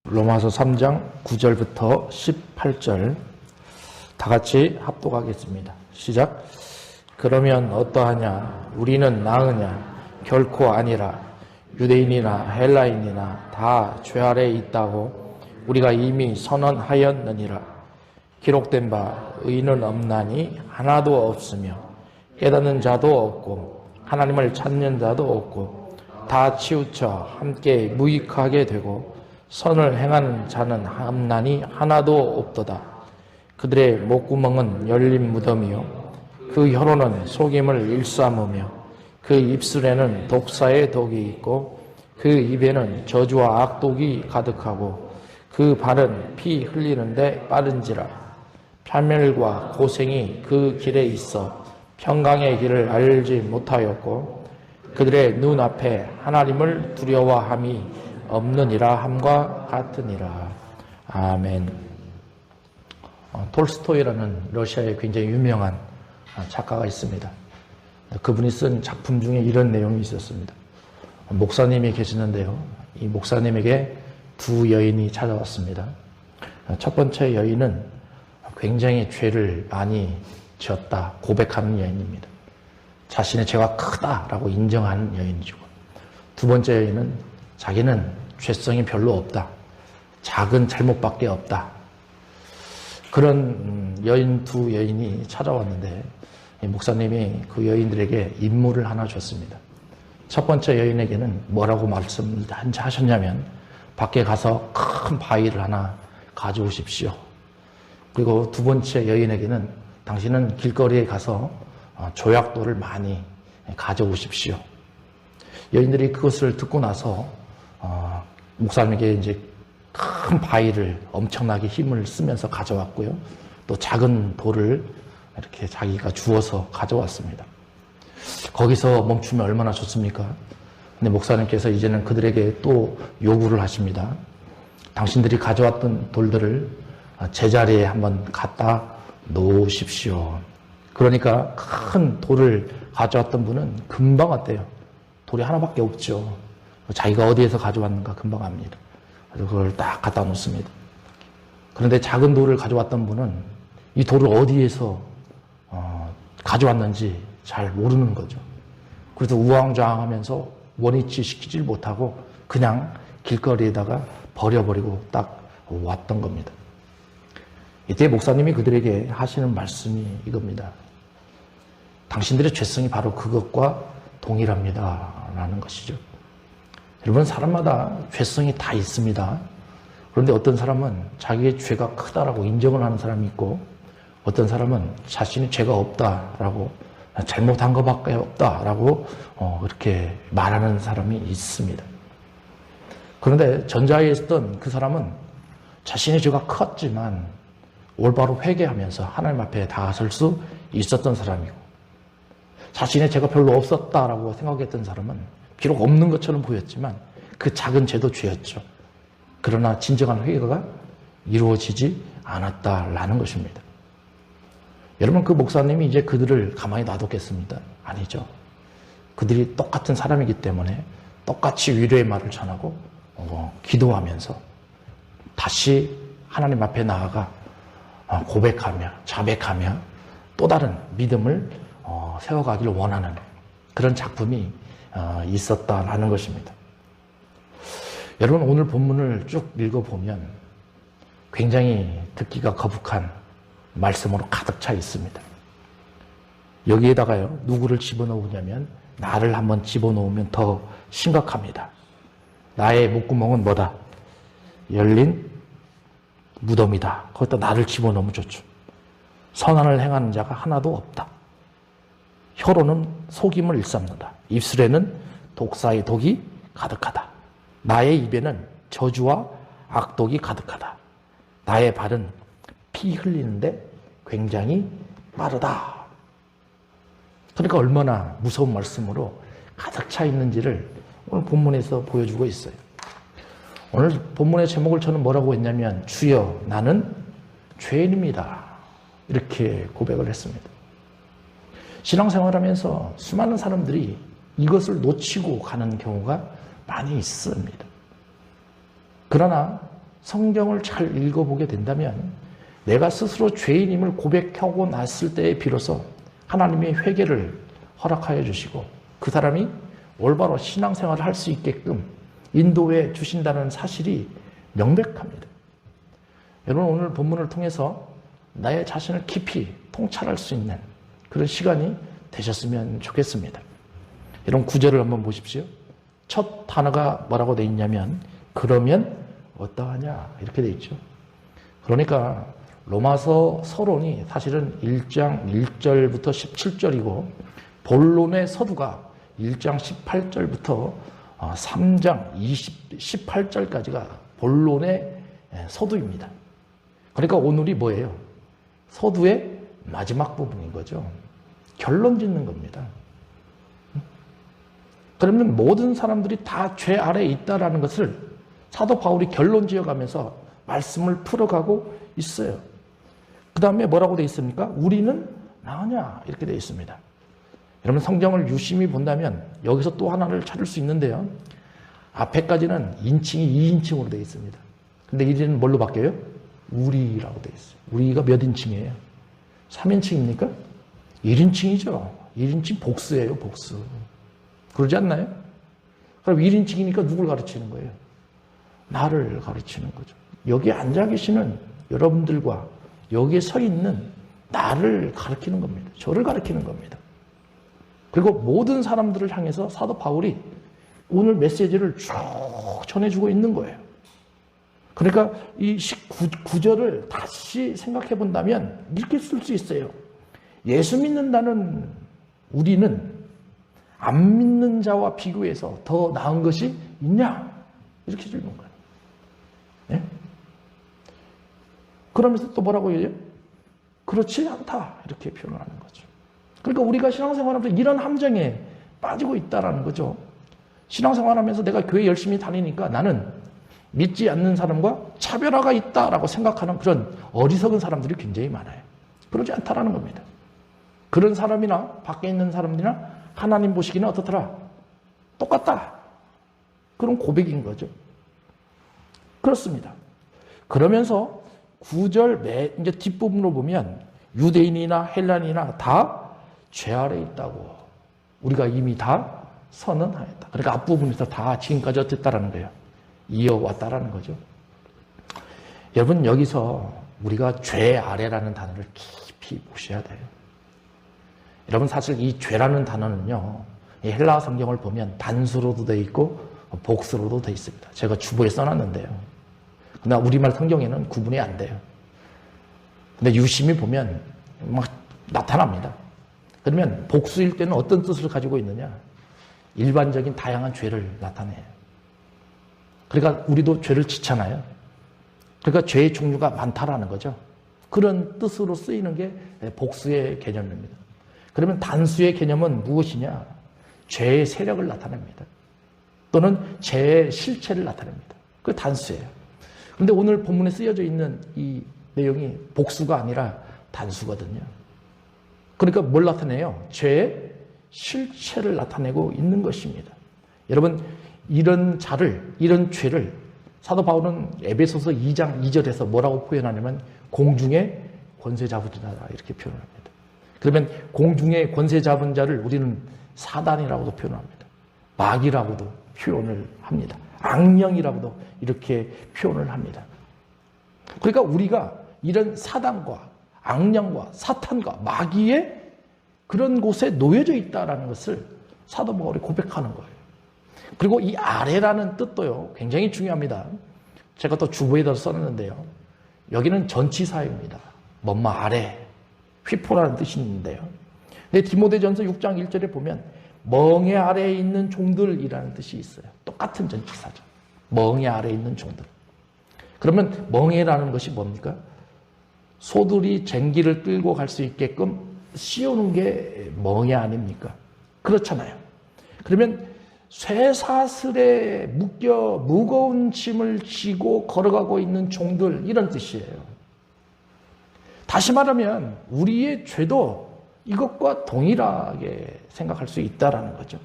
로마서 3장 9절부터 18절 다 같이 합독하겠습니다. 시작. 그러면 어떠하냐? 우리는 나으냐? 결코 아니라. 유대인이나 헬라인이나 다 죄 아래에 있다고 우리가 이미 선언하였느니라. 기록된 바 의인은 없나니 하나도 없으며 깨닫는 자도 없고 하나님을 찾는 자도 없고 다 치우쳐 함께 무익하게 되고 선을 행하는 자는 없나니 하나도 없도다. 그들의 목구멍은 열린 무덤이요 그 혀로는 속임을 일삼으며 그 입술에는 독사의 독이 있고 그 입에는 저주와 악독이 가득하고 그 발은 피 흘리는데 빠른지라. 파멸과 고생이 그 길에 있어 평강의 길을 알지 못하였고 그들의 눈앞에 하나님을 두려워함이 없느니라 함과 같으니라. 아멘. 톨스토이라는 러시아의 굉장히 유명한 작가가 있습니다. 그분이 쓴 작품 중에 이런 내용이 있었습니다. 목사님이 계시는데요. 이 목사님에게 두 여인이 찾아왔습니다. 첫 번째 여인은 굉장히 죄를 많이 지었다 고백하는 여인입니다. 자신의 죄가 크다라고 인정하는 여인이고, 두 번째 여인은 자기는 죄성이 별로 없다. 작은 잘못밖에 없다. 그런 두 여인이 찾아왔는데 목사님이 그 여인들에게 임무를 하나 줬습니다. 첫 번째 여인에게는 뭐라고 말씀을 하셨냐면 밖에 가서 큰 바위를 하나 가져오십시오. 그리고 두 번째 여인에게는 당신은 길거리에 가서 조약돌을 많이 가져오십시오. 여인들이 그것을 듣고 나서 목사님에게 이제 큰 바위를 엄청나게 힘을 쓰면서 가져왔고요. 또 작은 돌을 이렇게 자기가 주워서 가져왔습니다. 거기서 멈추면 얼마나 좋습니까? 근데 목사님께서 이제는 그들에게 또 요구를 하십니다. 당신들이 가져왔던 돌들을 제자리에 한번 갖다 놓으십시오. 그러니까 큰 돌을 가져왔던 분은 금방 왔대요. 돌이 하나밖에 없죠. 자기가 어디에서 가져왔는가 금방 압니다. 그래서 그걸 딱 갖다 놓습니다. 그런데 작은 돌을 가져왔던 분은 이 돌을 어디에서 가져왔는지 잘 모르는 거죠. 그래서 우왕좌왕하면서 원위치 시키질 못하고 그냥 길거리에다가 버려버리고 딱 왔던 겁니다. 이때 목사님이 그들에게 하시는 말씀이 이겁니다. 당신들의 죄성이 바로 그것과 동일합니다 라는 것이죠. 여러분, 사람마다 죄성이 다 있습니다. 그런데 어떤 사람은 자기의 죄가 크다라고 인정을 하는 사람이 있고, 어떤 사람은 자신이 죄가 없다라고, 잘못한 것밖에 없다라고 그렇게 말하는 사람이 있습니다. 그런데 전자에 있었던 그 사람은 자신의 죄가 컸지만 올바로 회개하면서 하나님 앞에 다설 수 있었던 사람이고, 자신의 죄가 별로 없었다라고 생각했던 사람은 비록 없는 것처럼 보였지만 그 작은 죄도 죄였죠. 그러나 진정한 회개가 이루어지지 않았다라는 것입니다. 여러분, 그 목사님이 이제 그들을 가만히 놔뒀겠습니까? 아니죠. 그들이 똑같은 사람이기 때문에 똑같이 위로의 말을 전하고 기도하면서 다시 하나님 앞에 나아가 고백하며 자백하며 또 다른 믿음을 세워가기를 원하는 그런 작품이 있었다라는 것입니다. 여러분, 오늘 본문을 쭉 읽어보면 굉장히 듣기가 거북한 말씀으로 가득 차 있습니다. 여기에다가요, 누구를 집어넣으냐면 나를 한번 집어넣으면 더 심각합니다. 나의 목구멍은 뭐다? 열린 무덤이다. 거기다 나를 집어넣으면 좋죠. 선한을 행하는 자가 하나도 없다. 혀로는 속임을 일삼는다. 입술에는 독사의 독이 가득하다. 나의 입에는 저주와 악독이 가득하다. 나의 발은 피 흘리는데 굉장히 빠르다. 그러니까 얼마나 무서운 말씀으로 가득 차 있는지를 오늘 본문에서 보여주고 있어요. 오늘 본문의 제목을 저는 뭐라고 했냐면 주여 나는 죄인입니다. 이렇게 고백을 했습니다. 신앙생활하면서 수많은 사람들이 이것을 놓치고 가는 경우가 많이 있습니다. 그러나 성경을 잘 읽어보게 된다면 내가 스스로 죄인임을 고백하고 났을 때에 비로소 하나님의 회개를 허락하여 주시고 그 사람이 올바로 신앙생활을 할 수 있게끔 인도해 주신다는 사실이 명백합니다. 여러분, 오늘 본문을 통해서 나의 자신을 깊이 통찰할 수 있는 그런 시간이 되셨으면 좋겠습니다. 여러분, 구절을 한번 보십시오. 첫 단어가 뭐라고 되어 있냐면 그러면 어떠하냐 이렇게 되어 있죠. 그러니까 로마서 서론이 사실은 1장 1절부터 17절이고 본론의 서두가 1장 18절부터 3장 18절까지가 본론의 서두입니다. 그러니까 오늘이 뭐예요? 서두의 마지막 부분인 거죠. 결론 짓는 겁니다. 그러면 모든 사람들이 다 죄 아래에 있다라는 것을 사도 바울이 결론 지어가면서 말씀을 풀어가고 있어요. 그 다음에 뭐라고 되어 있습니까? 우리는 나으냐 이렇게 되어 있습니다. 여러분, 성경을 유심히 본다면 여기서 또 하나를 찾을 수 있는데요. 앞에까지는 인칭이 2인칭으로 되어 있습니다. 근데 이제는 뭘로 바뀌어요? 우리라고 되어 있어요. 우리가 몇 인칭이에요? 3인칭입니까? 1인칭이죠. 1인칭 복수예요, 복수. 그러지 않나요? 그럼 1인칭이니까 누굴 가르치는 거예요? 나를 가르치는 거죠. 여기 앉아 계시는 여러분들과 여기에 서 있는 나를 가르치는 겁니다. 저를 가르치는 겁니다. 그리고 모든 사람들을 향해서 사도 바울이 오늘 메시지를 쭉 전해주고 있는 거예요. 그러니까 이 19절을 다시 생각해 본다면 이렇게 쓸 수 있어요. 예수 믿는다는 우리는 안 믿는 자와 비교해서 더 나은 것이 있냐? 이렇게 질문 거예요. 네? 그러면서 또 뭐라고 해요? 그렇지 않다. 이렇게 표현을 하는 거죠. 그러니까 우리가 신앙생활하면서 이런 함정에 빠지고 있다는 거죠. 신앙생활하면서 내가 교회 열심히 다니니까 나는 믿지 않는 사람과 차별화가 있다라고 생각하는 그런 어리석은 사람들이 굉장히 많아요. 그러지 않다라는 겁니다. 그런 사람이나 밖에 있는 사람들이나 하나님 보시기는 어떻더라? 똑같다. 그런 고백인 거죠. 그렇습니다. 그러면서 9절 이제 뒷부분으로 보면 유대인이나 헬란이나 다 죄 아래 있다고 우리가 이미 다 선언하였다. 그러니까 앞부분에서 다 지금까지 어땠다라는 거예요. 이어왔다라는 거죠. 여러분, 여기서 우리가 죄 아래라는 단어를 깊이 보셔야 돼요. 여러분, 사실 이 죄라는 단어는요, 이 헬라어 성경을 보면 단수로도 되어 있고 복수로도 되어 있습니다. 제가 주보에 써놨는데요. 그러나 우리말 성경에는 구분이 안 돼요. 근데 유심히 보면 막 나타납니다. 그러면 복수일 때는 어떤 뜻을 가지고 있느냐? 일반적인 다양한 죄를 나타내요. 그러니까 우리도 죄를 짓잖아요. 그러니까 죄의 종류가 많다라는 거죠. 그런 뜻으로 쓰이는 게 복수의 개념입니다. 그러면 단수의 개념은 무엇이냐? 죄의 세력을 나타냅니다. 또는 죄의 실체를 나타냅니다. 그게 단수예요. 그런데 오늘 본문에 쓰여져 있는 이 내용이 복수가 아니라 단수거든요. 그러니까 뭘 나타내요? 죄의 실체를 나타내고 있는 것입니다. 여러분, 이런 죄를 사도 바울은 에베소서 2장 2절에서 뭐라고 표현하냐면 공중의 권세 잡은 자다 이렇게 표현합니다. 그러면 공중의 권세 잡은 자를 우리는 사단이라고도 표현합니다. 마귀라고도 표현을 합니다. 악령이라고도 이렇게 표현을 합니다. 그러니까 우리가 이런 사단과 악령과 사탄과 마귀의 그런 곳에 놓여져 있다는 것을 사도 바울이 고백하는 거예요. 그리고 이 아래라는 뜻도요, 굉장히 중요합니다. 제가 또 주보에다 써놨는데요. 여기는 전치사입니다. 뭐뭐 아래, 휘포라는 뜻이 있는데요. 근데 디모데전서 6장 1절에 보면 멍에 아래에 있는 종들이라는 뜻이 있어요. 똑같은 전치사죠. 멍에 아래에 있는 종들. 그러면 멍에라는 것이 뭡니까? 소들이 쟁기를 끌고 갈 수 있게끔 씌우는 게 멍에 아닙니까? 그렇잖아요. 그러면 쇠사슬에 묶여 무거운 짐을 지고 걸어가고 있는 종들, 이런 뜻이에요. 다시 말하면 우리의 죄도 이것과 동일하게 생각할 수 있다는 거죠.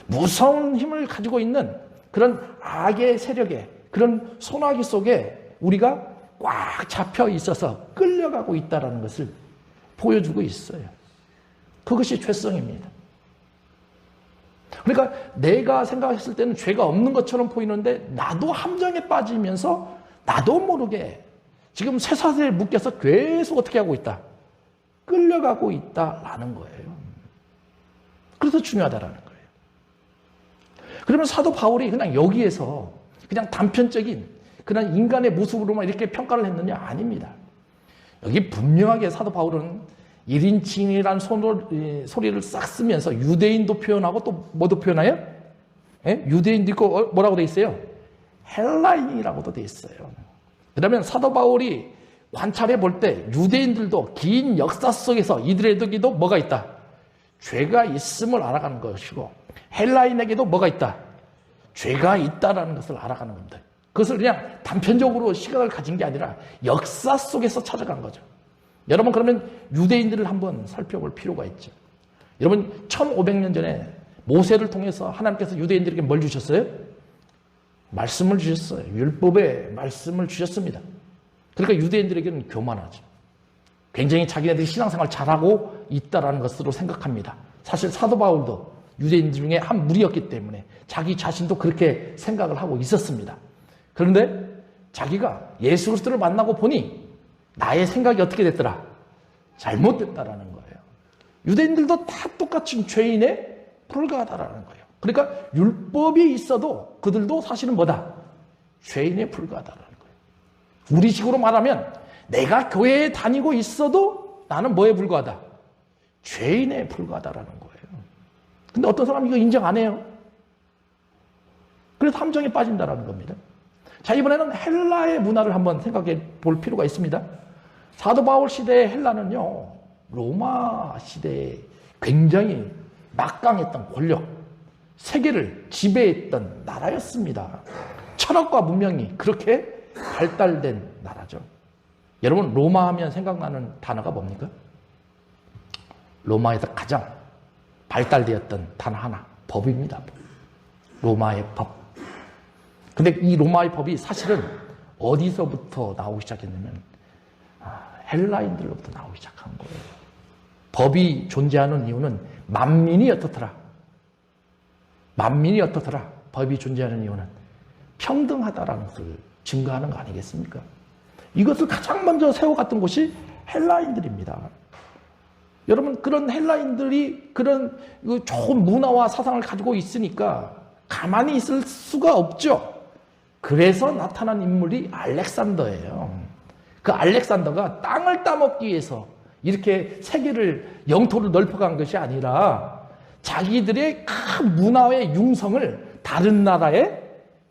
무서운 힘을 가지고 있는 그런 악의 세력에 그런 소나기 속에 우리가 꽉 잡혀 있어서 끌려가고 있다는 것을 보여주고 있어요. 그것이 죄성입니다. 그러니까 내가 생각했을 때는 죄가 없는 것처럼 보이는데 나도 함정에 빠지면서 나도 모르게 지금 쇠사슬에 묶여서 계속 어떻게 하고 있다? 끌려가고 있다라는 거예요. 그래서 중요하다라는 거예요. 그러면 사도 바울이 그냥 여기에서 그냥 단편적인 그냥 인간의 모습으로만 이렇게 평가를 했느냐? 아닙니다. 여기 분명하게 사도 바울은 1인칭이라는 소리를 싹 쓰면서 유대인도 표현하고 또 뭐도 표현해요? 예? 유대인도 있고 뭐라고 돼 있어요? 헬라인이라고도 돼 있어요. 그러면 사도 바울이 관찰해 볼 때 유대인들도 긴 역사 속에서 이들에게도 뭐가 있다? 죄가 있음을 알아가는 것이고 헬라인에게도 뭐가 있다? 죄가 있다라는 것을 알아가는 겁니다. 그것을 그냥 단편적으로 시각을 가진 게 아니라 역사 속에서 찾아간 거죠. 여러분 그러면 유대인들을 한번 살펴볼 필요가 있죠. 여러분 1500년 전에 모세를 통해서 하나님께서 유대인들에게 뭘 주셨어요? 말씀을 주셨어요. 율법의 말씀을 주셨습니다. 그러니까 유대인들에게는 교만하죠. 굉장히 자기네들이 신앙생활 잘하고 있다는 것으로 생각합니다. 사실 사도 바울도 유대인들 중에 한 무리였기 때문에 자기 자신도 그렇게 생각을 하고 있었습니다. 그런데 자기가 예수 그리스도를 만나고 보니 나의 생각이 어떻게 됐더라? 잘못됐다라는 거예요. 유대인들도 다 똑같은 죄인에 불과하다라는 거예요. 그러니까 율법이 있어도 그들도 사실은 뭐다? 죄인에 불과하다라는 거예요. 우리 식으로 말하면 내가 교회에 다니고 있어도 나는 뭐에 불과하다? 죄인에 불과하다라는 거예요. 근데 어떤 사람이 이거 인정 안 해요. 그래서 함정에 빠진다라는 겁니다. 자, 이번에는 헬라의 문화를 한번 생각해 볼 필요가 있습니다. 사도 바울 시대의 헬라는요, 로마 시대에 굉장히 막강했던 권력, 세계를 지배했던 나라였습니다. 철학과 문명이 그렇게 발달된 나라죠. 여러분, 로마 하면 생각나는 단어가 뭡니까? 로마에서 가장 발달되었던 단어 하나, 법입니다. 로마의 법. 근데 이 로마의 법이 사실은 어디서부터 나오기 시작했냐면 헬라인들로부터 나오기 시작한 거예요. 법이 존재하는 이유는 만민이 어떻더라? 만민이 어떻더라? 법이 존재하는 이유는 평등하다라는 것을 증거하는 거 아니겠습니까? 이것을 가장 먼저 세워갔던 곳이 헬라인들입니다. 여러분, 그런 헬라인들이 그런 좋은 문화와 사상을 가지고 있으니까 가만히 있을 수가 없죠. 그래서 나타난 인물이 알렉산더예요. 그 알렉산더가 땅을 따먹기 위해서 이렇게 세계를, 영토를 넓혀간 것이 아니라 자기들의 큰 문화의 융성을 다른 나라에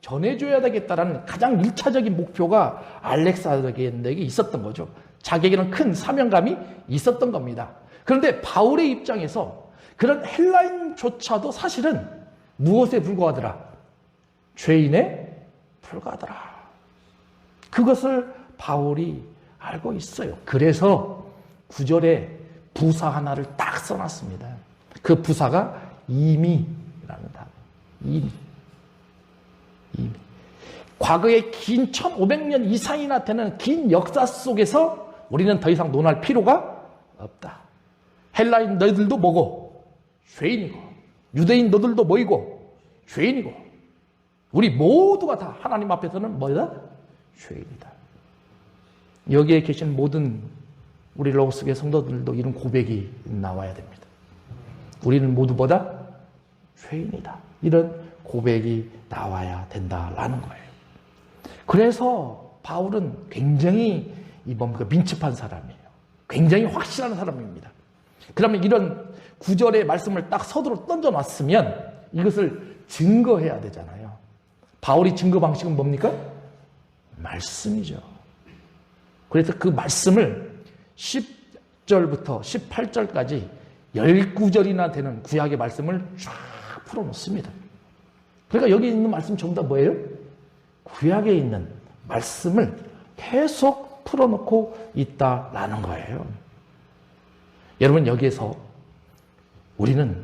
전해줘야 되겠다라는 가장 1차적인 목표가 알렉산더에게 있었던 거죠. 자기에게는 큰 사명감이 있었던 겁니다. 그런데 바울의 입장에서 그런 헬라인조차도 사실은 무엇에 불과하더라? 죄인에 불과하더라. 그것을 바울이 알고 있어요. 그래서 9절에 부사 하나를 딱 써놨습니다. 그 부사가 임의라는 단어. 임의. 과거의 긴 1500년 이상이나 되는 긴 역사 속에서 우리는 더 이상 논할 필요가 없다. 헬라인 너희들도 뭐고? 죄인이고. 유대인 너희들도 뭐이고? 죄인이고. 우리 모두가 다 하나님 앞에서는 뭐다? 죄인이다. 여기에 계신 모든 우리 로스의 성도들도 이런 고백이 나와야 됩니다. 우리는 모두 뭐다? 죄인이다. 이런 고백이 나와야 된다라는 거예요. 그래서 바울은 굉장히 민첩한 사람이에요. 굉장히 확실한 사람입니다. 그러면 이런 9절의 말씀을 딱 서두로 던져놨으면 이것을 증거해야 되잖아요. 바울이 증거 방식은 뭡니까? 말씀이죠. 그래서 그 말씀을 10절부터 18절까지 19절이나 되는 구약의 말씀을 쫙 풀어놓습니다. 그러니까 여기 있는 말씀 전부 다 뭐예요? 구약에 있는 말씀을 계속 풀어놓고 있다라는 거예요. 여러분, 여기에서 우리는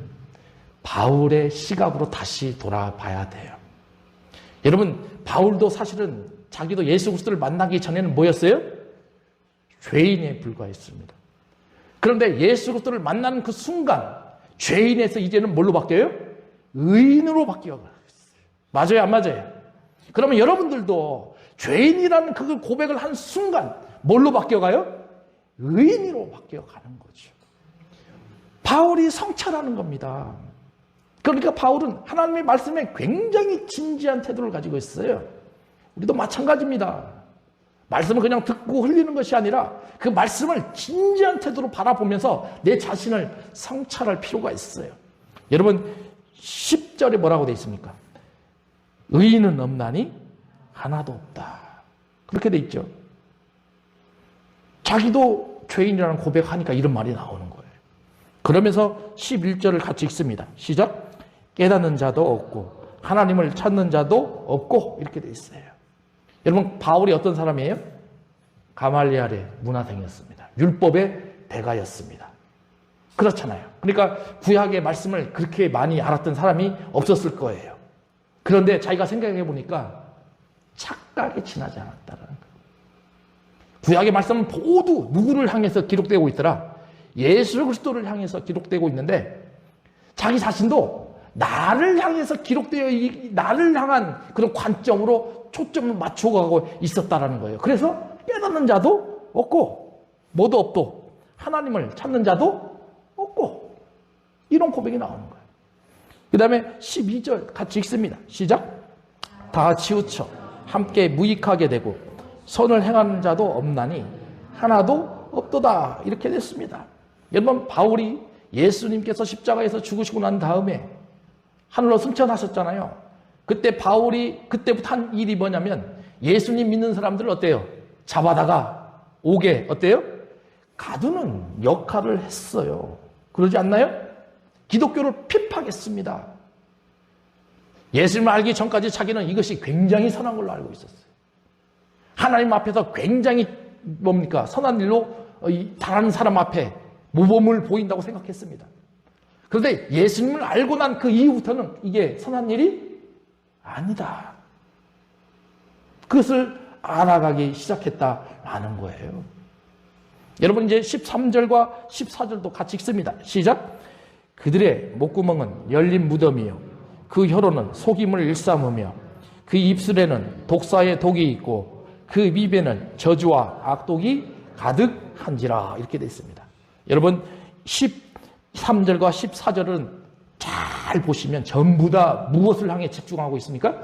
바울의 시각으로 다시 돌아봐야 돼요. 여러분, 바울도 사실은 자기도 예수 그리스도를 만나기 전에는 뭐였어요? 죄인에 불과했습니다. 그런데 예수 그리스도를 만나는 그 순간 죄인에서 이제는 뭘로 바뀌어요? 의인으로 바뀌어요. 맞아요, 안 맞아요? 그러면 여러분들도 죄인이라는 그 고백을 한 순간 뭘로 바뀌어가요? 의인으로 바뀌어가는 거죠. 바울이 성찰하는 겁니다. 그러니까 바울은 하나님의 말씀에 굉장히 진지한 태도를 가지고 있어요. 우리도 마찬가지입니다. 말씀을 그냥 듣고 흘리는 것이 아니라 그 말씀을 진지한 태도로 바라보면서 내 자신을 성찰할 필요가 있어요. 여러분 10절에 뭐라고 되어 있습니까? 의인은 없나니 하나도 없다. 그렇게 되어 있죠. 자기도 죄인이라는 고백하니까 이런 말이 나오는 거예요. 그러면서 11절을 같이 읽습니다. 시작. 깨닫는 자도 없고 하나님을 찾는 자도 없고 이렇게 되어 있어요. 여러분 바울이 어떤 사람이에요? 가말리엘의 문화생이었습니다. 율법의 대가였습니다. 그렇잖아요. 그러니까 구약의 말씀을 그렇게 많이 알았던 사람이 없었을 거예요. 그런데 자기가 생각해 보니까 착각에 지나지 않았다는 거예요. 구약의 말씀은 모두 누구를 향해서 기록되고 있더라? 예수 그리스도를 향해서 기록되고 있는데 자기 자신도 나를 향해서 나를 향한 그런 관점으로 초점을 맞춰가고 있었다라는 거예요. 그래서 깨닫는 자도 없고 뭐도 없고 하나님을 찾는 자도 없고 이런 고백이 나오는 거예요. 그 다음에 12절 같이 읽습니다. 시작. 다 치우쳐 함께 무익하게 되고 선을 행하는 자도 없나니 하나도 없도다. 이렇게 됐습니다. 여러분 바울이 예수님께서 십자가에서 죽으시고 난 다음에 하늘로 승천하셨잖아요. 그때 바울이 그때부터 한 일이 뭐냐면 예수님 믿는 사람들을 어때요? 잡아다가 오게 어때요? 가두는 역할을 했어요. 그러지 않나요? 기독교를 핍박했습니다. 예수님을 알기 전까지 자기는 이것이 굉장히 선한 걸로 알고 있었어요. 하나님 앞에서 굉장히 선한 일로 다른 사람 앞에 모범을 보인다고 생각했습니다. 그런데 예수님을 알고 난 그 이후부터는 이게 선한 일이 아니다. 그것을 알아가기 시작했다라는 거예요. 여러분 이제 13절과 14절도 같이 읽습니다. 시작. 그들의 목구멍은 열린 무덤이요 그 혀로는 속임을 일삼으며 그 입술에는 독사의 독이 있고 그 입에는 저주와 악독이 가득한지라. 이렇게 되어 있습니다. 여러분 13절과 14절은 잘 보시면 전부 다 무엇을 향해 집중하고 있습니까?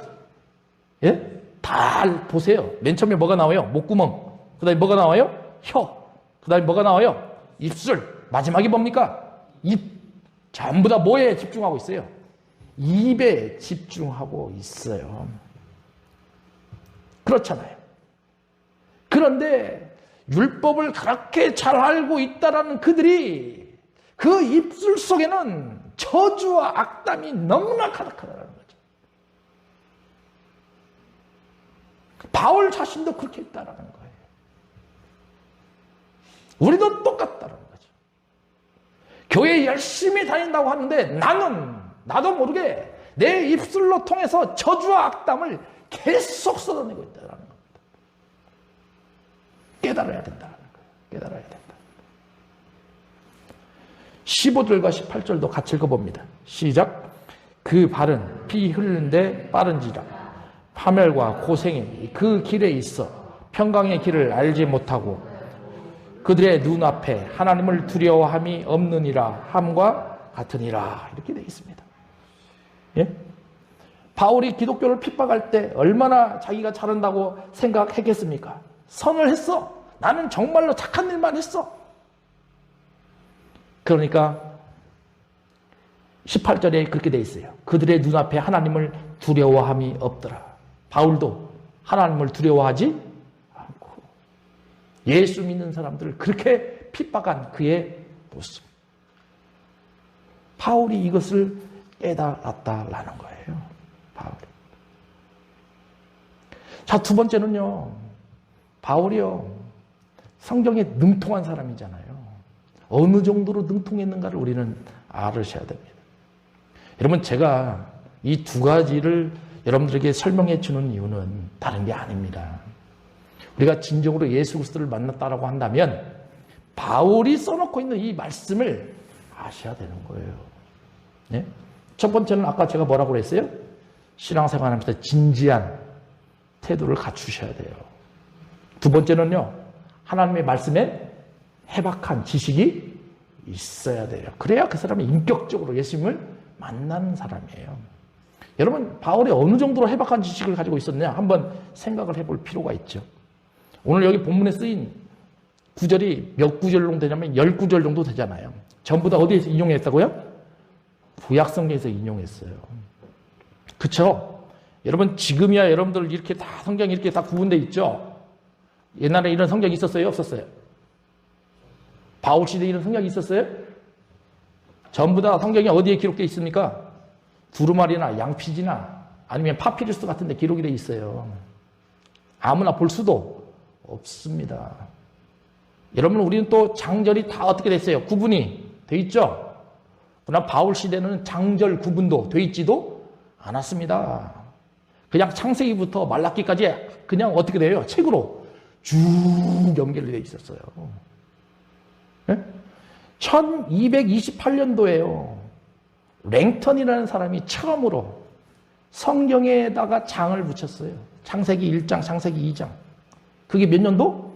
예? 잘 보세요. 맨 처음에 뭐가 나와요? 목구멍. 그 다음에 뭐가 나와요? 혀. 그 다음에 뭐가 나와요? 입술. 마지막이 뭡니까? 입. 전부 다 뭐에 집중하고 있어요? 입에 집중하고 있어요. 그렇잖아요. 그런데 율법을 그렇게 잘 알고 있다라는 그들이 그 입술 속에는 저주와 악담이 너무나 가득하다는 거죠. 바울 자신도 그렇게 했다라는 거예요. 우리도 똑같다는 거죠. 교회 열심히 다닌다고 하는데 나도 모르게 내 입술로 통해서 저주와 악담을 계속 쏟아내고 있다는 겁니다. 깨달아야 된다는 거예요. 깨달아야 된다. 15절과 18절도 같이 읽어봅니다. 시작. 그 발은 피 흘는데 빠른지라 파멸과 고생이 그 길에 있어 평강의 길을 알지 못하고 그들의 눈앞에 하나님을 두려워함이 없느니라 함과 같으니라. 이렇게 되어 있습니다. 예? 바울이 기독교를 핍박할 때 얼마나 자기가 잘한다고 생각했겠습니까? 선을 했어. 나는 정말로 착한 일만 했어. 그러니까 18절에 그렇게 돼 있어요. 그들의 눈앞에 하나님을 두려워함이 없더라. 바울도 하나님을 두려워하지 않고 예수 믿는 사람들을 그렇게 핍박한 그의 모습. 바울이 이것을 깨달았다라는 거예요. 바울이. 자, 두 번째는요. 바울이요. 성경에 능통한 사람이잖아요. 어느 정도로 능통했는가를 우리는 알으셔야 됩니다. 여러분 제가 이 두 가지를 여러분들에게 설명해 주는 이유는 다른 게 아닙니다. 우리가 진정으로 예수 그리스도를 만났다라고 한다면 바울이 써놓고 있는 이 말씀을 아셔야 되는 거예요. 네? 첫 번째는 아까 제가 뭐라고 그랬어요? 신앙생활하면서 진지한 태도를 갖추셔야 돼요. 두 번째는요, 하나님의 말씀에 해박한 지식이 있어야 돼요. 그래야 그 사람이 인격적으로 예수님을 만나는 사람이에요. 여러분, 바울이 어느 정도로 해박한 지식을 가지고 있었냐? 한번 생각을 해볼 필요가 있죠. 오늘 여기 본문에 쓰인 구절이 몇 구절 정도 되냐면 10구절 정도 되잖아요. 전부 다 어디에서 인용했다고요? 구약성경에서 인용했어요. 그쵸? 여러분, 지금이야 여러분들 이렇게 다 성경이 이렇게 다 구분되어 있죠? 옛날에 이런 성경이 있었어요? 없었어요? 바울 시대에 이런 성경이 있었어요? 전부 다 성경이 어디에 기록되어 있습니까? 두루마리나 양피지나 아니면 파피루스 같은 데 기록이 되어 있어요. 아무나 볼 수도 없습니다. 여러분, 우리는 또 장절이 다 어떻게 됐어요? 구분이 돼 있죠? 그러나 바울 시대는 장절 구분도 돼 있지도 않았습니다. 그냥 창세기부터 말라기까지 그냥 어떻게 돼요? 책으로 쭉 연결이 돼 있었어요. 네? 1228년도에요. 랭턴이라는 사람이 처음으로 성경에다가 장을 붙였어요. 창세기 1장, 창세기 2장. 그게 몇 년도?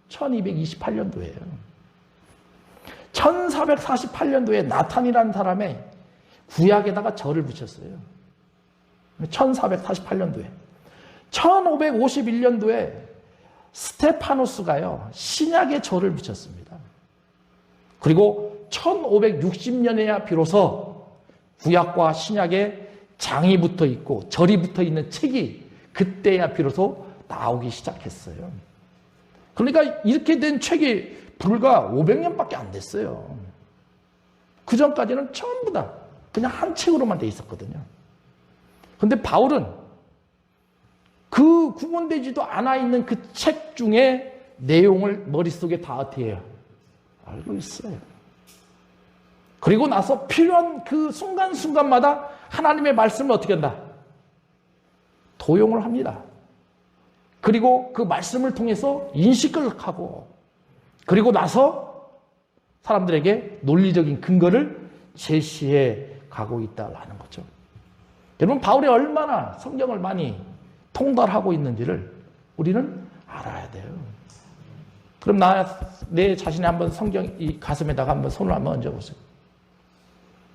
1228년도예요. 1448년도에 나탄이라는 사람의 구약에다가 절을 붙였어요. 1448년도에. 1551년도에 스테파노스가요, 신약의 절을 붙였습니다. 그리고 1560년에야 비로소 구약과 신약에 장이 붙어 있고 절이 붙어 있는 책이 그때야 비로소 나오기 시작했어요. 그러니까 이렇게 된 책이 불과 500년밖에 안 됐어요. 그 전까지는 전부 다 그냥 한 책으로만 돼 있었거든요. 그런데 바울은 그 구분되지도 않아 있는 그 책 중에 내용을 머릿속에 다 어떻게 해요? 알고 있어요. 그리고 나서 필요한 그 순간순간마다 하나님의 말씀을 어떻게 한다? 도용을 합니다. 그리고 그 말씀을 통해서 인식을 하고, 그리고 나서 사람들에게 논리적인 근거를 제시해 가고 있다라는 거죠. 여러분, 바울이 얼마나 성경을 많이 통달하고 있는지를 우리는 알아야 돼요. 그럼 내 자신의 한번 성경 이 가슴에다가 한번 손을 한번 얹어보세요.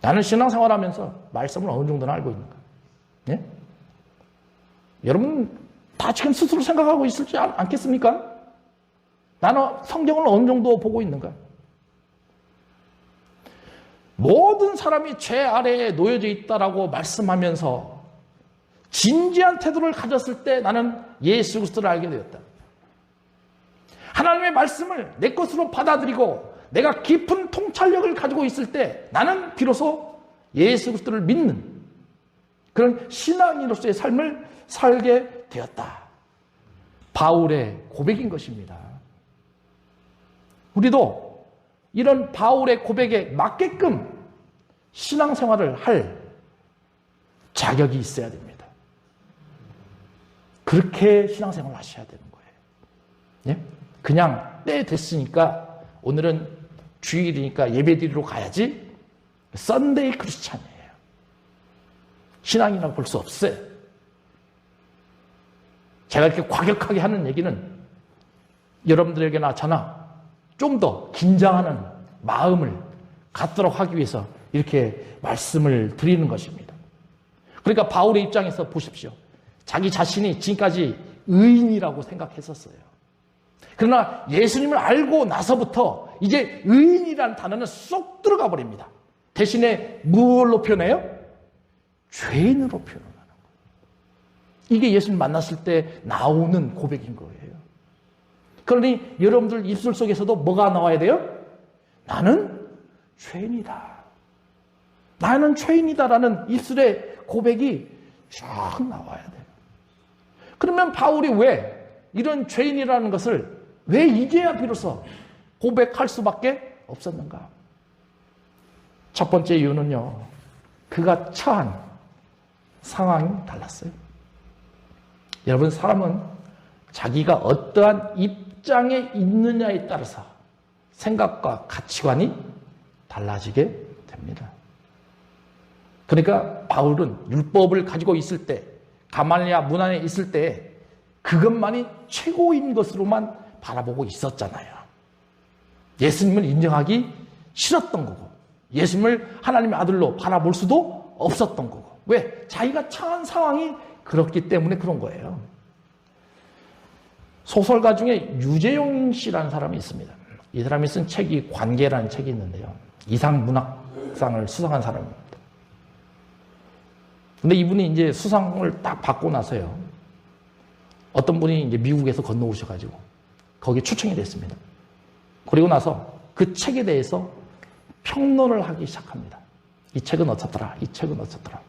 나는 신앙생활하면서 말씀을 어느 정도는 알고 있는가? 예? 여러분 다 지금 스스로 생각하고 있을지 않겠습니까? 나는 성경을 어느 정도 보고 있는가? 모든 사람이 죄 아래에 놓여져 있다라고 말씀하면서 진지한 태도를 가졌을 때 나는 예수 그리스도를 알게 되었다. 하나님의 말씀을 내 것으로 받아들이고 내가 깊은 통찰력을 가지고 있을 때 나는 비로소 예수 그리스도를 믿는 그런 신앙인으로서의 삶을 살게 되었다. 바울의 고백인 것입니다. 우리도 이런 바울의 고백에 맞게끔 신앙생활을 할 자격이 있어야 됩니다. 그렇게 신앙생활을 하셔야 되는 거예요. 예? 그냥 때 됐으니까 오늘은 주일이니까 예배드리러 가야지. 썬데이 크리스찬이에요. 신앙이라고 볼 수 없어요. 제가 이렇게 과격하게 하는 얘기는 여러분들에게나 저나 좀 더 긴장하는 마음을 갖도록 하기 위해서 이렇게 말씀을 드리는 것입니다. 그러니까 바울의 입장에서 보십시오. 자기 자신이 지금까지 의인이라고 생각했었어요. 그러나 예수님을 알고 나서부터 이제 의인이라는 단어는 쏙 들어가 버립니다. 대신에 무엇로 표현해요? 죄인으로 표현하는 거예요. 이게 예수님 만났을 때 나오는 고백인 거예요. 그러니 여러분들 입술 속에서도 뭐가 나와야 돼요? 나는 죄인이다. 나는 죄인이다라는 입술의 고백이 쫙 나와야 돼요. 그러면 바울이 왜 이런 죄인이라는 것을 왜 이제야 비로소 고백할 수밖에 없었는가? 첫 번째 이유는요, 그가 처한 상황이 달랐어요. 여러분, 사람은 자기가 어떠한 입장에 있느냐에 따라서 생각과 가치관이 달라지게 됩니다. 그러니까 바울은 율법을 가지고 있을 때, 가말리아 문 안에 있을 때 그것만이 최고인 것으로만 바라보고 있었잖아요. 예수님을 인정하기 싫었던 거고, 예수님을 하나님의 아들로 바라볼 수도 없었던 거고. 왜? 자기가 처한 상황이 그렇기 때문에 그런 거예요. 소설가 중에 유재용 씨라는 사람이 있습니다. 이 사람이 쓴 책이 관계라는 책이 있는데요. 이상문학상을 수상한 사람입니다. 근데 이분이 이제 수상을 딱 받고 나서요, 어떤 분이 이제 미국에서 건너오셔가지고 거기에 초청이 됐습니다. 그리고 나서 그 책에 대해서 평론을 하기 시작합니다. 이 책은 어떻더라, 이 책은 어떻더라.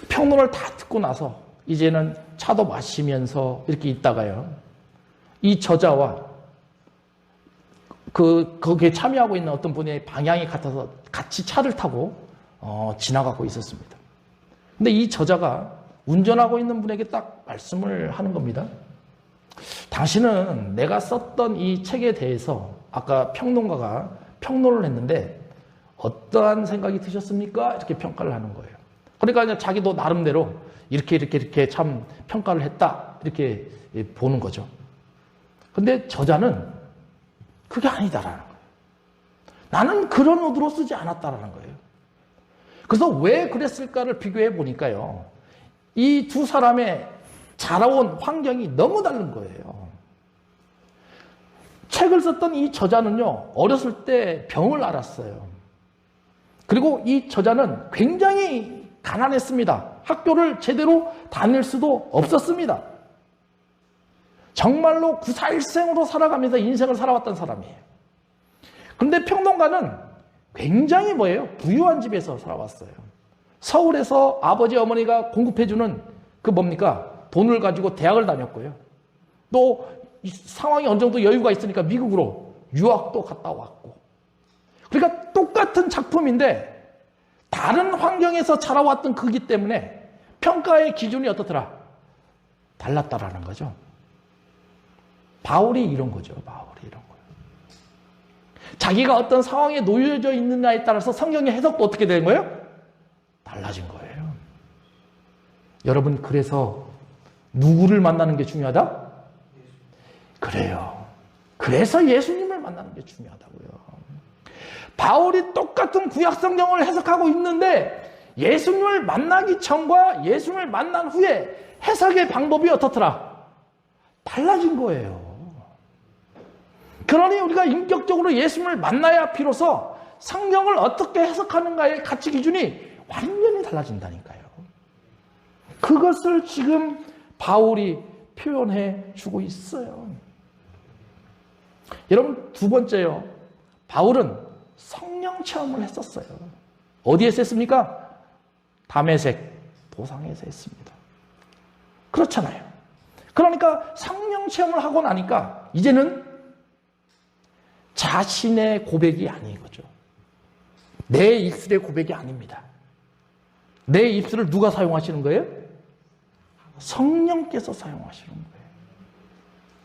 평론을 다 듣고 나서 이제는 차도 마시면서 이렇게 있다가요, 이 저자와 거기에 참여하고 있는 어떤 분의 방향이 같아서 같이 차를 타고 지나가고 있었습니다. 근데 이 저자가 운전하고 있는 분에게 딱 말씀을 하는 겁니다. 당신은 내가 썼던 이 책에 대해서 아까 평론가가 평론을 했는데 어떠한 생각이 드셨습니까? 이렇게 평가를 하는 거예요. 그러니까 자기도 나름대로 이렇게 참 평가를 했다, 이렇게 보는 거죠. 근데 저자는 그게 아니다라는 거예요. 나는 그런 의도로 쓰지 않았다라는 거예요. 그래서 왜 그랬을까를 비교해 보니까요, 이 두 사람의 자라온 환경이 너무 다른 거예요. 책을 썼던 이 저자는요, 어렸을 때 병을 앓았어요. 그리고 이 저자는 굉장히 가난했습니다. 학교를 제대로 다닐 수도 없었습니다. 정말로 구사일생으로 살아가면서 인생을 살아왔던 사람이에요. 그런데 평론가는 굉장히 부유한 집에서 살아왔어요. 서울에서 아버지 어머니가 공급해주는 그 뭡니까? 돈을 가지고 대학을 다녔고요. 또 상황이 어느 정도 여유가 있으니까 미국으로 유학도 갔다 왔고. 그러니까 똑같은 작품인데 다른 환경에서 자라왔던 그기 때문에 평가의 기준이 어떻더라? 달랐다라는 거죠. 바울이 이런 거죠. 바울이 이런 거예요. 자기가 어떤 상황에 놓여져 있느냐에 따라서 성경의 해석도 어떻게 되는 거예요? 달라진 거예요. 여러분, 그래서 누구를 만나는 게 중요하다? 그래요. 그래서 예수님을 만나는 게 중요하다고요. 바울이 똑같은 구약 성경을 해석하고 있는데 예수님을 만나기 전과 예수님을 만난 후에 해석의 방법이 어떻더라? 달라진 거예요. 그러니 우리가 인격적으로 예수님을 만나야 비로소 성경을 어떻게 해석하는가의 가치 기준이 완전히 달라진다니까요. 그것을 지금 바울이 표현해 주고 있어요. 여러분, 두 번째요. 바울은 성령 체험을 했었어요. 어디에서 했습니까? 다메섹 도상에서 했습니다. 그렇잖아요. 그러니까 성령 체험을 하고 나니까 이제는 자신의 고백이 아닌 거죠. 내 입술의 고백이 아닙니다. 내 입술을 누가 사용하시는 거예요? 성령께서 사용하시는 거예요.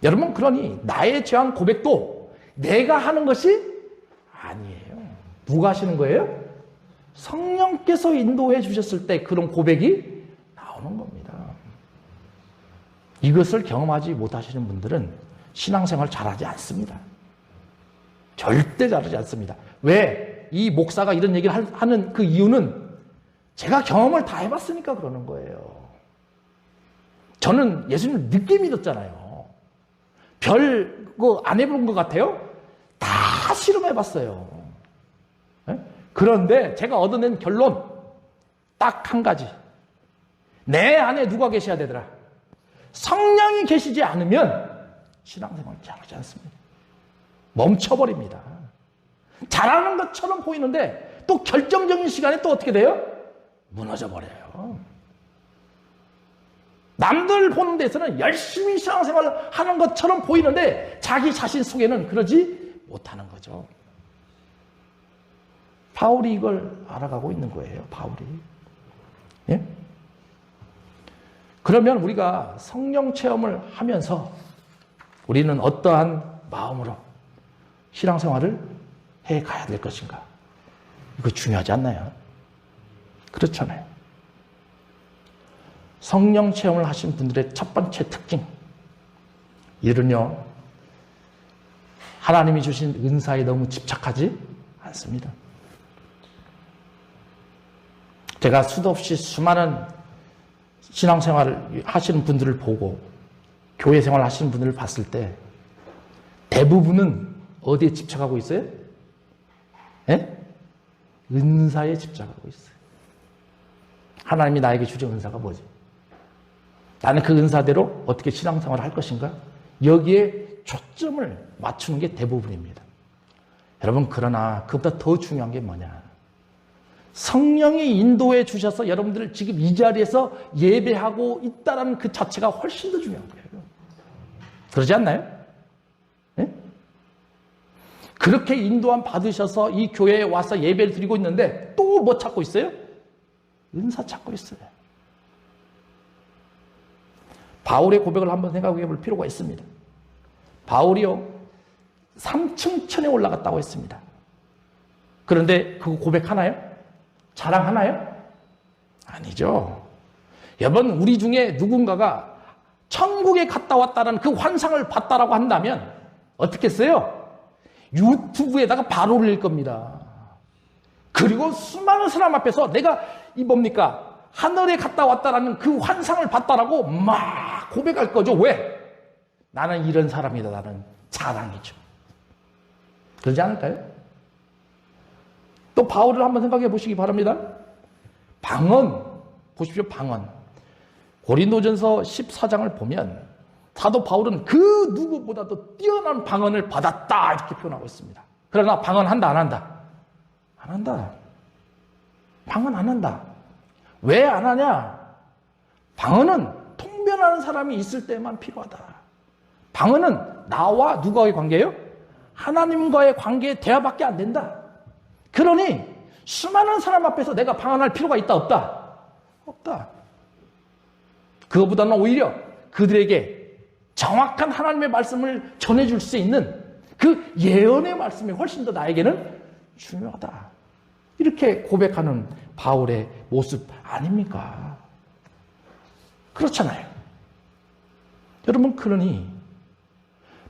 여러분, 그러니 나의 죄악 고백도 내가 하는 것이 아니에요. 누가 하시는 거예요? 성령께서 인도해 주셨을 때 그런 고백이 나오는 겁니다. 이것을 경험하지 못하시는 분들은 신앙생활 잘하지 않습니다. 절대 잘하지 않습니다. 왜 이 목사가 이런 얘기를 하는 그 이유는 제가 경험을 다 해봤으니까 그러는 거예요. 저는 예수님을 늦게 믿었잖아요. 안 해본 것 같아요? 다 실험해봤어요. 그런데 제가 얻어낸 결론 딱 한 가지. 내 안에 누가 계셔야 되더라? 성령이 계시지 않으면 신앙생활 잘하지 않습니다. 멈춰버립니다. 잘하는 것처럼 보이는데 또 결정적인 시간에 또 어떻게 돼요? 무너져버려요. 남들 보는 데서는 열심히 신앙생활을 하는 것처럼 보이는데 자기 자신 속에는 그러지 못하는 거죠. 바울이 이걸 알아가고 있는 거예요. 바울이. 예? 그러면 우리가 성령 체험을 하면서 우리는 어떠한 마음으로 신앙생활을 해 가야 될 것인가? 이거 중요하지 않나요? 그렇잖아요. 성령 체험을 하신 분들의 첫 번째 특징, 이들은요, 하나님이 주신 은사에 너무 집착하지 않습니다. 제가 수도 없이 수많은 신앙생활을 하시는 분들을 보고 교회 생활을 하시는 분들을 봤을 때 대부분은 어디에 집착하고 있어요? 예? 은사에 집착하고 있어요. 하나님이 나에게 주신 은사가 뭐지? 나는 그 은사대로 어떻게 신앙생활을 할 것인가? 여기에 초점을 맞추는 게 대부분입니다. 여러분, 그러나 그보다 더 중요한 게 뭐냐? 성령이 인도해 주셔서 여러분들을 지금 이 자리에서 예배하고 있다는 그 자체가 훨씬 더 중요한 거예요. 그러지 않나요? 네? 그렇게 인도함 받으셔서 이 교회에 와서 예배를 드리고 있는데 또 뭐 찾고 있어요? 은사 찾고 있어요. 바울의 고백을 한번 생각해 볼 필요가 있습니다. 바울이요, 3층 천에 올라갔다고 했습니다. 그런데 그거 고백하나요? 자랑하나요? 아니죠. 여러분, 우리 중에 누군가가 천국에 갔다 왔다는 그 환상을 봤다라고 한다면 어떻게 했어요? 유튜브에다가 바로 올릴 겁니다. 그리고 수많은 사람 앞에서 내가 이 뭡니까? 하늘에 갔다 왔다라는 그 환상을 봤다라고 막 고백할 거죠. 왜? 나는 이런 사람이다. 나는 자랑이죠. 그러지 않을까요? 또 바울을 한번 생각해 보시기 바랍니다. 방언, 보십시오. 방언. 고린도전서 14장을 보면 사도 바울은 그 누구보다도 뛰어난 방언을 받았다 이렇게 표현하고 있습니다. 그러나 방언한다 안 한다? 안 한다. 방언 안 한다. 왜 안 하냐? 방언은 통변하는 사람이 있을 때만 필요하다. 방언은 나와 누가의 관계예요? 하나님과의 관계의 대화밖에 안 된다. 그러니 수많은 사람 앞에서 내가 방언할 필요가 있다 없다? 없다. 그것보다는 오히려 그들에게 정확한 하나님의 말씀을 전해줄 수 있는 그 예언의 말씀이 훨씬 더 나에게는 중요하다. 이렇게 고백하는 바울의 모습 아닙니까? 그렇잖아요. 여러분, 그러니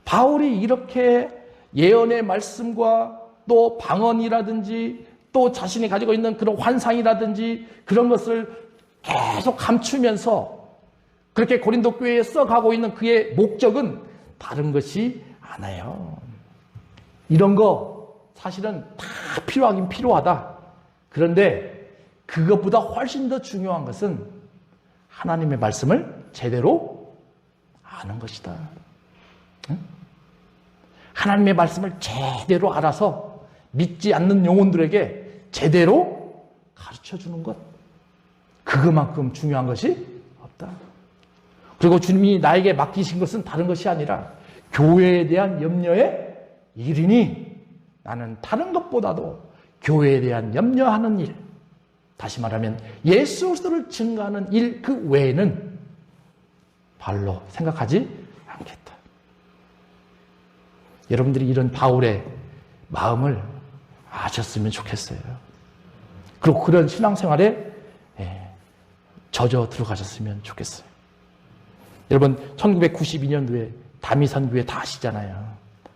바울이 이렇게 예언의 말씀과 또 방언이라든지 또 자신이 가지고 있는 그런 환상이라든지 그런 것을 계속 감추면서 그렇게 고린도 교회에 써가고 있는 그의 목적은 다른 것이 않아요. 이런 거 사실은 다 필요하긴 필요하다. 그런데 그것보다 훨씬 더 중요한 것은 하나님의 말씀을 제대로 아는 것이다. 응? 하나님의 말씀을 제대로 알아서 믿지 않는 영혼들에게 제대로 가르쳐주는 것. 그것만큼 중요한 것이 없다. 그리고 주님이 나에게 맡기신 것은 다른 것이 아니라 교회에 대한 염려의 일이니 나는 다른 것보다도 교회에 대한 염려하는 일, 다시 말하면 예수 그리스도를 증거하는 일 그 외에는 발로 생각하지 않겠다. 여러분들이 이런 바울의 마음을 아셨으면 좋겠어요. 그리고 그런 신앙생활에 젖어 들어가셨으면 좋겠어요. 여러분, 1992년도에 다미산 교회 다 아시잖아요.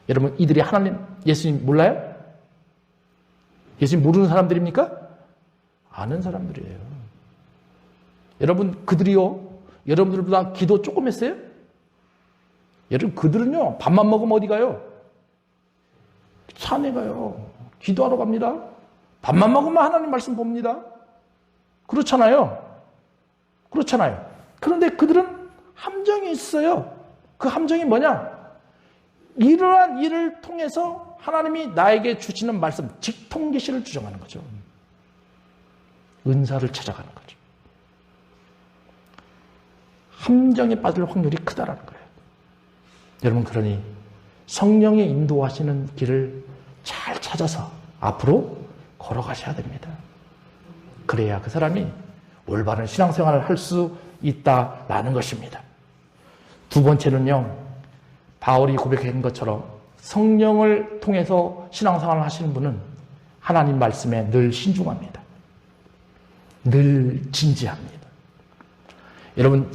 여러분, 이들이 하나님, 예수님 몰라요? 예수님 모르는 사람들입니까? 아는 사람들이에요. 여러분, 그들이요, 여러분들보다 기도 조금 했어요? 여러분, 그들은요, 밥만 먹으면 어디 가요? 산에 가요. 기도하러 갑니다. 밥만 먹으면 하나님 말씀 봅니다. 그렇잖아요. 그렇잖아요. 그런데 그들은 함정이 있어요. 그 함정이 뭐냐? 이러한 일을 통해서 하나님이 나에게 주시는 말씀, 직통계시를 주장하는 거죠. 은사를 찾아가는 거죠. 함정에 빠질 확률이 크다라는 거예요. 여러분, 그러니 성령의 인도하시는 길을 잘 찾아서 앞으로 걸어가셔야 됩니다. 그래야 그 사람이 올바른 신앙생활을 할 수 있다라는 것입니다. 두 번째는요, 바울이 고백한 것처럼 성령을 통해서 신앙생활을 하시는 분은 하나님 말씀에 늘 신중합니다. 늘 진지합니다. 여러분,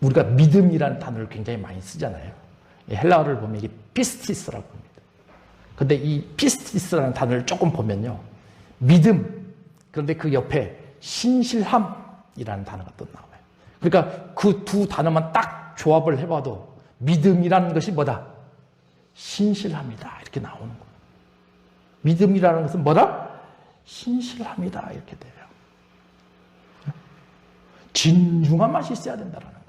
우리가 믿음이라는 단어를 굉장히 많이 쓰잖아요. 헬라어를 보면 이게 피스티스라고 합니다. 근데 이 피스티스라는 단어를 조금 보면요, 믿음, 그런데 그 옆에 신실함이라는 단어가 또 나와요. 그러니까 그 두 단어만 딱 조합을 해봐도 믿음이라는 것이 뭐다? 신실함이다. 이렇게 나오는 거예요. 믿음이라는 것은 뭐다? 신실함이다. 이렇게 돼요. 진중한 맛이 있어야 된다는 거예요.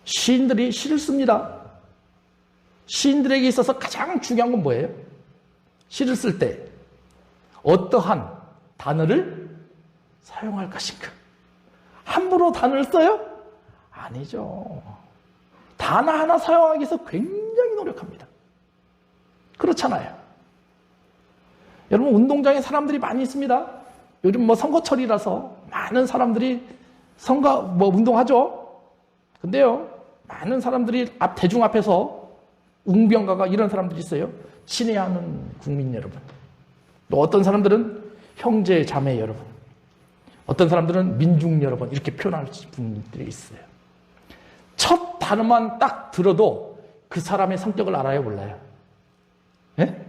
시인들이 시를 씁니다. 시인들에게 있어서 가장 중요한 건 뭐예요? 시를 쓸 때 어떠한 단어를 사용할 것인가? 함부로 단어를 써요? 아니죠. 단어 하나 사용하기 위해서 굉장히 노력합니다. 그렇잖아요. 여러분, 운동장에 사람들이 많이 있습니다. 요즘 선거철이라서 많은 사람들이 운동하죠. 근데요, 많은 사람들이 대중 앞에서 웅변가가 이런 사람들이 있어요. 친애하는 국민 여러분. 또 어떤 사람들은 형제 자매 여러분. 어떤 사람들은 민중 여러분. 이렇게 표현할 분들이 있어요. 첫 단어만 딱 들어도 그 사람의 성격을 알아요, 몰라요? 예?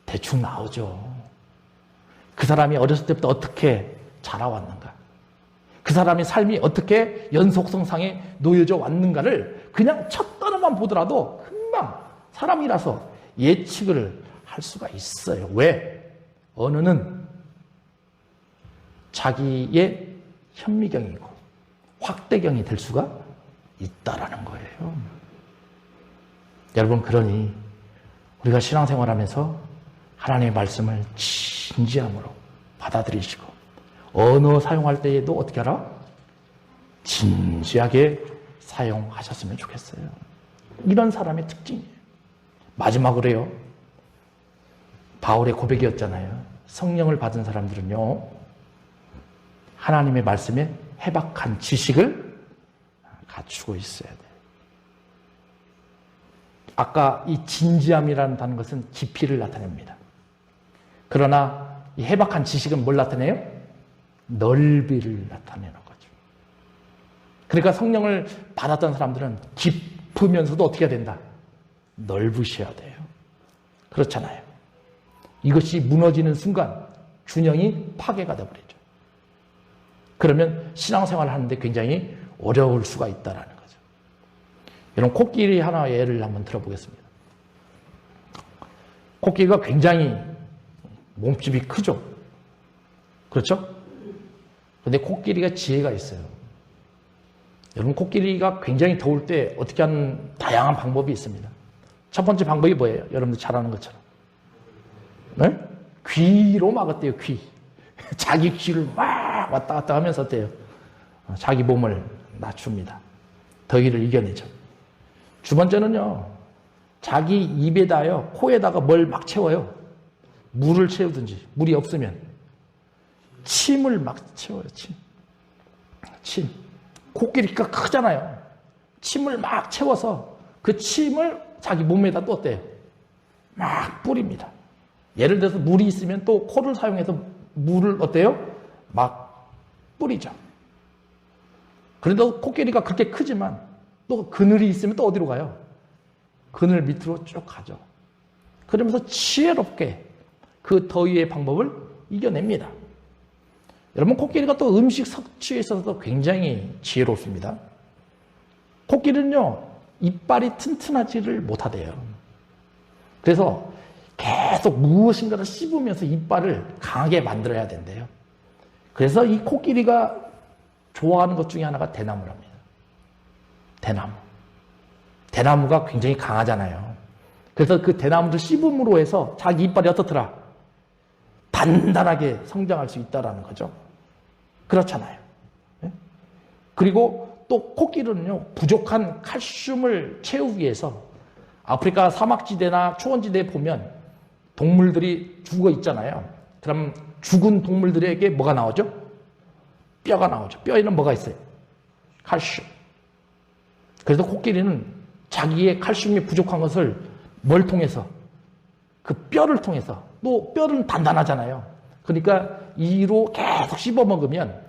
대충 나오죠. 그 사람이 어렸을 때부터 어떻게 자라왔는가, 그 사람의 삶이 어떻게 연속성상에 놓여져 왔는가를 그냥 첫 단어만 보더라도 금방 사람이라서 예측을 할 수가 있어요. 왜? 언어는 자기의 현미경이고 확대경이 될 수가 있다라는 거예요. 여러분, 그러니 우리가 신앙생활하면서 하나님의 말씀을 진지함으로 받아들이시고 언어 사용할 때에도 어떻게 하라? 진지하게 사용하셨으면 좋겠어요. 이런 사람의 특징이에요. 마지막으로요, 바울의 고백이었잖아요. 성령을 받은 사람들은요, 하나님의 말씀에 해박한 지식을 갖추고 있어야 돼요. 아까 이 진지함이라는 단어 것은 깊이를 나타냅니다. 그러나 이 해박한 지식은 뭘 나타내요? 넓이를 나타내는 거죠. 그러니까 성령을 받았던 사람들은 깊으면서도 어떻게 해야 된다? 넓으셔야 돼요. 그렇잖아요. 이것이 무너지는 순간 균형이 파괴가 되어버리죠. 그러면 신앙생활을 하는데 굉장히 어려울 수가 있다는 거죠. 여러분, 코끼리 하나 예를 한번 들어보겠습니다. 코끼리가 굉장히 몸집이 크죠. 그렇죠? 근데 코끼리가 지혜가 있어요. 여러분, 코끼리가 굉장히 더울 때 어떻게 하는 다양한 방법이 있습니다. 첫 번째 방법이 뭐예요? 여러분들 잘 아는 것처럼. 네? 귀로 막았대요, 귀. 자기 귀를 막 왔다 갔다 하면서 어때요? 자기 몸을 낮춥니다. 더위를 이겨내죠. 두 번째는요, 자기 입에다요, 코에다가 뭘 막 채워요. 물을 채우든지, 물이 없으면 침을 막 채워요. 침. 코끼리가 크잖아요. 침을 막 채워서 그 침을 자기 몸에다 또 어때요? 막 뿌립니다. 예를 들어서 물이 있으면 또 코를 사용해서 물을 어때요? 막 뿌리죠. 그래도 코끼리가 그렇게 크지만 또 그늘이 있으면 또 어디로 가요? 그늘 밑으로 쭉 가죠. 그러면서 지혜롭게 그 더위의 방법을 이겨냅니다. 여러분, 코끼리가 또 음식 섭취에 있어서도 굉장히 지혜롭습니다. 코끼리는요, 이빨이 튼튼하지를 못하대요. 그래서 계속 무엇인가를 씹으면서 이빨을 강하게 만들어야 된대요. 그래서 이 코끼리가 좋아하는 것 중에 하나가 대나무랍니다. 대나무가 굉장히 강하잖아요. 그래서 그 대나무를 씹음으로 해서 자기 이빨이 어떻더라? 단단하게 성장할 수 있다는 거죠. 그렇잖아요. 그리고 또 코끼리는요, 부족한 칼슘을 채우기 위해서 아프리카 사막지대나 초원지대에 보면 동물들이 죽어 있잖아요. 그럼 죽은 동물들에게 뭐가 나오죠? 뼈가 나오죠. 뼈에는 뭐가 있어요? 칼슘. 그래서 코끼리는 자기의 칼슘이 부족한 것을 뭘 통해서? 그 뼈를 통해서. 또 뼈는 단단하잖아요. 그러니까 이로 계속 씹어 먹으면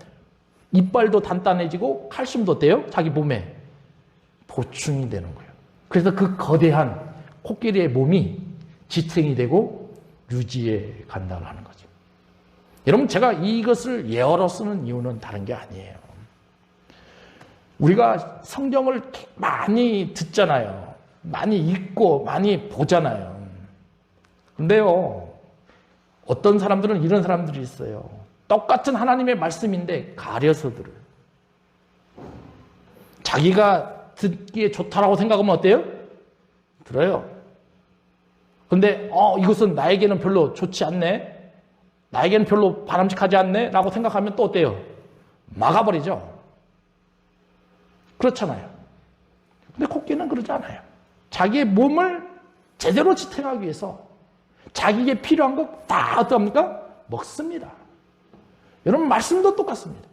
이빨도 단단해지고 칼슘도 어때요? 자기 몸에 보충이 되는 거예요. 그래서 그 거대한 코끼리의 몸이 지탱이 되고 유지해 간다고 하는 거죠. 여러분, 제가 이것을 예어로 쓰는 이유는 다른 게 아니에요. 우리가 성경을 많이 듣잖아요. 많이 읽고 많이 보잖아요. 근데요, 어떤 사람들은 이런 사람들이 있어요. 똑같은 하나님의 말씀인데 가려서 들어요. 자기가 듣기에 좋다라고 생각하면 어때요? 들어요. 근데 이것은 나에게는 별로 좋지 않네, 나에게는 별로 바람직하지 않네 라고 생각하면 또 어때요? 막아버리죠. 그렇잖아요. 근데 코끼리는 그러지 않아요. 자기의 몸을 제대로 지탱하기 위해서 자기에게 필요한 것 다 어떡합니까? 먹습니다. 여러분, 말씀도 똑같습니다.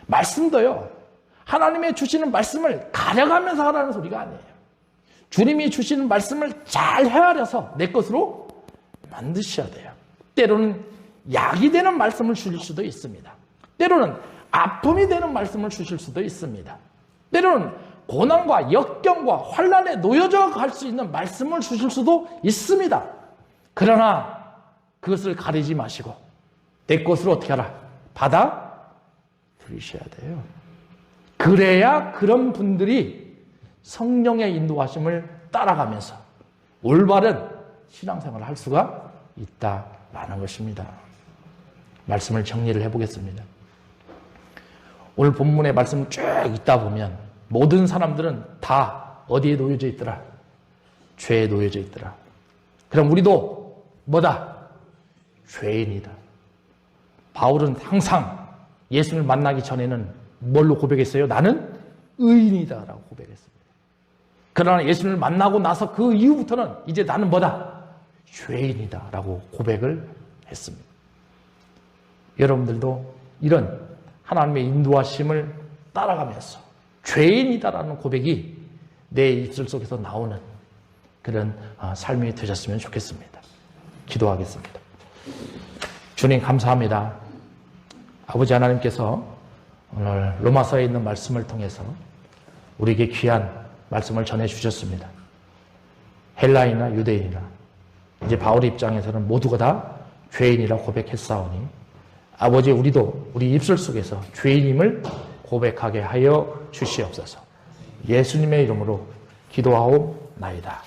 말씀도요, 하나님의 주시는 말씀을 가려가면서 하라는 소리가 아니에요. 주님이 주시는 말씀을 잘 헤아려서 내 것으로 만드셔야 돼요. 때로는 약이 되는 말씀을 주실 수도 있습니다. 때로는 아픔이 되는 말씀을 주실 수도 있습니다. 때로는 고난과 역경과 환난에 놓여져 갈 수 있는 말씀을 주실 수도 있습니다. 그러나 그것을 가리지 마시고 내 것으로 어떻게 하라? 받아 들이셔야 돼요. 그래야 그런 분들이 성령의 인도하심을 따라가면서 올바른 신앙생활을 할 수가 있다라는 것입니다. 말씀을 정리를 해보겠습니다. 오늘 본문의 말씀을 쭉 읽다 보면 모든 사람들은 다 어디에 놓여져 있더라? 죄에 놓여져 있더라. 그럼 우리도 뭐다? 죄인이다. 바울은 항상 예수를 만나기 전에는 뭘로 고백했어요? 나는 의인이다라고 고백했습니다. 그러나 예수를 만나고 나서 그 이후부터는 이제 나는 뭐다? 죄인이다라고 고백을 했습니다. 여러분들도 이런 하나님의 인도하심을 따라가면서 죄인이다라는 고백이 내 입술 속에서 나오는 그런 삶이 되셨으면 좋겠습니다. 기도하겠습니다. 주님, 감사합니다. 아버지 하나님께서 오늘 로마서에 있는 말씀을 통해서 우리에게 귀한 말씀을 전해주셨습니다. 헬라인이나 유대인이나 이제 바울의 입장에서는 모두가 다 죄인이라 고백했사오니 아버지, 우리도 우리 입술 속에서 죄인임을 고백하게 하여 주시옵소서. 예수님의 이름으로 기도하옵나이다.